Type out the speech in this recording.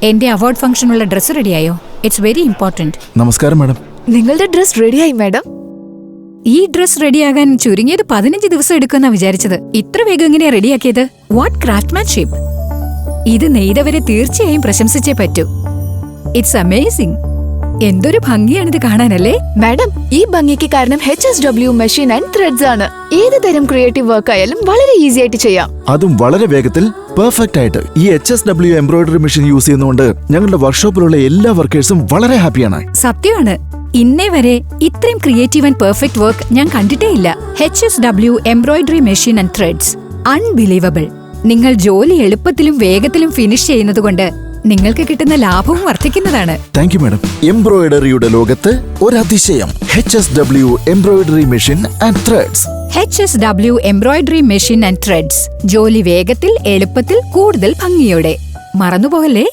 എന്റെ അവാർഡ് ഫംഗ്ഷനുള്ള ഡ്രസ് റെഡിയായോ? It's very important. നമസ്കാരം മാഡം. നിങ്ങളുടെ ഡ്രസ് റെഡിയായി മാഡം. ഈ ഡ്രസ് റെഡിയാകാൻ ചുരുങ്ങിയത് 15 ദിവസം എടുക്കുമെന്നാ വിചാരിച്ചത്. ഇത്ര വേഗം എങ്ങനെയാ റെഡിയാക്കിയത്? What craftsmanship! ഇത് നെയ്തവരെ തീർച്ചയായും പ്രശംസിച്ചേ പറ്റൂ. It's amazing. എന്തൊരു ഭംഗിയാണിത് കാണാനല്ലേ? മാഡം, ഈ ഭംഗിക്ക് കാരണം HSW മെഷീൻ ആൻഡ് ത്രെഡ്സ് ആണ്. ഏത് തരം ക്രിയേറ്റീവ് വർക്ക് ആയാലും വളരെ ഈസി ആയിട്ട് ചെയ്യാം. അതും വളരെ വേഗത്തിൽ പെർഫെക്റ്റ് ആയിട്ട്. ഈ HSW എംബ്രോയിഡറി മെഷീൻ യൂസ് ചെയ്യുന്നതുകൊണ്ട് ഞങ്ങളുടെ വർക്ക്ഷോപ്പിലുള്ള എല്ലാ വർക്കേഴ്സും വളരെ ഹാപ്പിയാണ്. സത്യമാണ്. ഇന്നേ വരെ ഇത്രയും ക്രിയേറ്റീവ് ആൻഡ് പെർഫെക്റ്റ് വർക്ക് ഞാൻ കണ്ടിട്ടേ ഇല്ല. HSW embroidery machine and threads, unbelievable. നിങ്ങൾ ജോലി എളുപ്പത്തിലും വേഗത്തിലും ഫിനിഷ് ചെയ്യുന്നതുകൊണ്ട് നിങ്ങൾക്ക് കിട്ടുന്ന ലാഭവും വർദ്ധിക്കുന്നതാണ്. Thank you madam. എംബ്രോയിഡറിയുടെ ലോകത്ത് ഒരു അതിശയം. HSW embroidery machine and threads. HSW embroidery machine and threads. ജോലി വേഗത്തിൽ, എളുപ്പത്തിൽ, കൂടുതൽ ഭംഗിയോടെ. മറന്നുപോകല്ലേ?